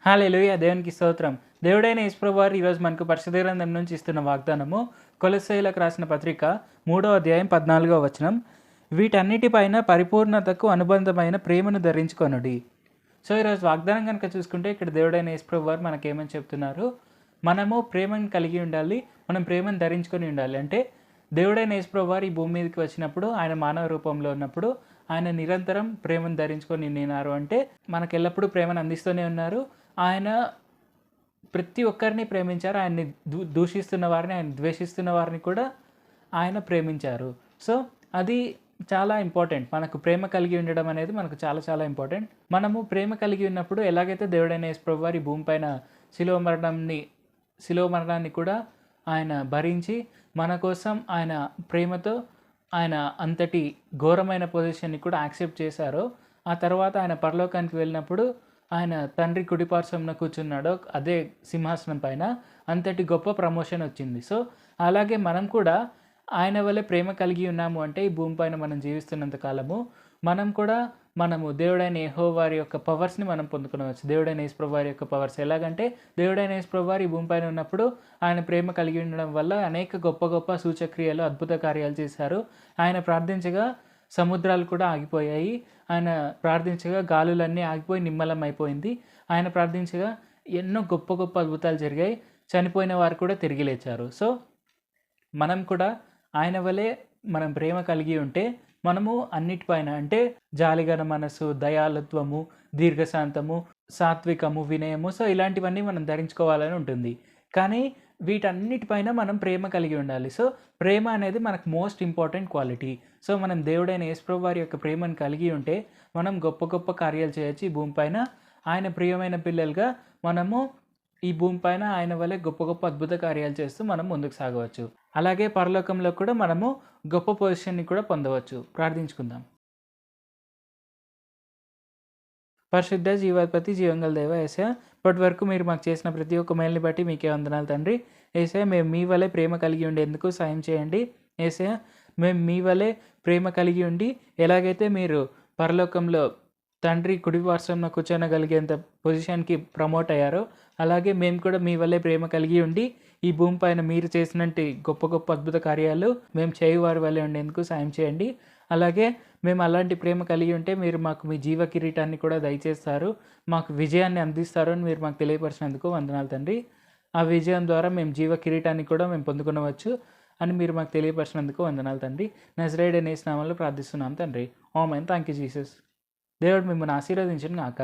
హల్లెలూయా! దేవునికి స్తోత్రం. దేవుడైన యేసుప్రభు వారు ఈరోజు మనకు పరిశుద్ధ గ్రంథం నుంచి ఇస్తున్న వాగ్దానము కొలొస్సీయులకు రాసిన పత్రిక 3వ అధ్యాయం 14వ వచనం. వీటన్నిటిపైన పరిపూర్ణతకు అనుబంధమైన ప్రేమను ధరించుకొనుడి. సో ఈరోజు వాగ్దానం కనుక చూసుకుంటే ఇక్కడ దేవుడైన యేసుప్రభు వారు మనకేమని చెప్తున్నారు, మనము ప్రేమను కలిగి ఉండాలి, మనం ప్రేమను ధరించుకొని ఉండాలి. అంటే దేవుడైన యేసుప్రభు వారు ఈ భూమి మీదకి వచ్చినప్పుడు, ఆయన మానవ రూపంలో ఉన్నప్పుడు ఆయన నిరంతరం ప్రేమను ధరించుకొని ఉన్నారు. అంటే మనకు ఎల్లప్పుడూ ప్రేమను అందిస్తూనే ఉన్నారు. ఆయన ప్రతి ఒక్కరిని ప్రేమించారు. ఆయన్ని దూషిస్తున్న వారిని, ఆయన ద్వేషిస్తున్న వారిని కూడా ఆయన ప్రేమించారు. సో అది చాలా ఇంపార్టెంట్. మనకు ప్రేమ కలిగి ఉండడం అనేది మనకు చాలా చాలా ఇంపార్టెంట్. మనము ప్రేమ కలిగి ఉన్నప్పుడు ఎలాగైతే దేవుడైన యేసుప్రభు వారు ఈ భూమిపైన శిలువ మరణాన్ని కూడా ఆయన భరించి మన కోసం ఆయన ప్రేమతో ఆయన అంతటి ఘోరమైన పొజిషన్ని కూడా యాక్సెప్ట్ చేశారో, ఆ తర్వాత ఆయన పరలోకానికి వెళ్ళినప్పుడు ఆయన తండ్రి కుడిపార్శ్వంన కూర్చున్నాడో అదే సింహాసనం పైన అంతటి గొప్ప ప్రమోషన్ వచ్చింది. సో అలాగే మనం కూడా ఆయన వల్లే ప్రేమ కలిగి ఉన్నాము అంటే ఈ భూమిపైన మనం జీవిస్తున్నంత కాలము మనము దేవుడైన యెహోవా వారి యొక్క పవర్స్ని మనం పొందుకోవచ్చు. దేవుడైన యేసుప్రభు వారి యొక్క పవర్స్ ఎలాగంటే, దేవుడైన యేసుప్రభు వారు ఈ భూమిపైన ఉన్నప్పుడు ఆయన ప్రేమ కలిగి ఉండడం వల్ల అనేక గొప్ప గొప్ప సూచక్రియలు, అద్భుత కార్యాలు చేశారు. ఆయన ప్రార్థించగా సముద్రాలు కూడా ఆగిపోయాయి. ఆయన ప్రార్థించగా గాలులన్నీ ఆగిపోయి నిమ్మలం అయిపోయింది. ఆయన ప్రార్థించగా ఎన్నో గొప్ప గొప్ప అద్భుతాలు జరిగాయి. చనిపోయిన వారు కూడా తిరిగి లేచారు. సో మనం కూడా ఆయన వలె మనం ప్రేమ కలిగి ఉంటే మనము అన్నిటిపైన అంటే జాలిగల మనసు, దయాళుత్వము, దీర్ఘశాంతము, సాత్వికము, వినయము, సో ఇలాంటివన్నీ మనం ధరించుకోవాలని ఉంటుంది. కానీ వీటన్నిటిపైన మనం ప్రేమ కలిగి ఉండాలి. సో ప్రేమ అనేది మనకు మోస్ట్ ఇంపార్టెంట్ క్వాలిటీ. సో మనం దేవుడైన యేసుప్రభు వారి యొక్క ప్రేమను కలిగి ఉంటే మనం గొప్ప గొప్ప కార్యాలు చేయొచ్చు ఈ భూమిపైన. ఆయన ప్రియమైన పిల్లలుగా మనము ఈ భూమిపైన ఆయన వల్లే గొప్ప గొప్ప అద్భుత కార్యాలు చేస్తూ మనం ముందుకు సాగవచ్చు. అలాగే పరలోకంలో కూడా మనము గొప్ప పొజిషన్ని కూడా పొందవచ్చు. ప్రార్థించుకుందాం. పరిశుద్ధ జీవాధిపతి జీవంగల దేవ యేసయ్య, ఇప్పటి వరకు మీరు మాకు చేసిన ప్రతి ఒక్క మేలుని బట్టి మీకే వందనాలు తండ్రి. యేసయ్య, మేము మీ వలె ప్రేమ కలిగి ఉండేందుకు సాయం చేయండి. యేసయ్య, మేము మీ వలె ప్రేమ కలిగి ఉండి ఎలాగైతే మీరు పరలోకంలో తండ్రి కుడిపార్శ్వంలో కూర్చోనగలిగేంత పొజిషన్కి ప్రమోట్ అయ్యారో, అలాగే మేము కూడా మీ వల్లే ప్రేమ కలిగి ఉండి ఈ భూమిపైన మీరు చేసినట్టు గొప్ప గొప్ప అద్భుత కార్యాలు మేము చేయువారి వల్లే ఉండేందుకు సాయం చేయండి. అలాగే మేము అలాంటి ప్రేమ కలిగి ఉంటే మీరు మాకు మీ జీవ కిరీటాన్ని కూడా దయచేస్తారు, మాకు విజయాన్ని అందిస్తారు అని మీరు మాకు తెలియపరిచినందుకు వందనాలు తండ్రి. ఆ విజయం ద్వారా మేము జీవ కిరీటాన్ని కూడా మేము పొందుకునవచ్చు అని మీరు మాకు తెలియపరిచినందుకు వందనాలు తండ్రి. నజరేయుడైన యేసు నామములో ప్రార్థిస్తున్నాం తండ్రి. ఆమేన్. Thank you Jesus. దేవుడు మిమ్మల్ని ఆశీర్వదించును గాక.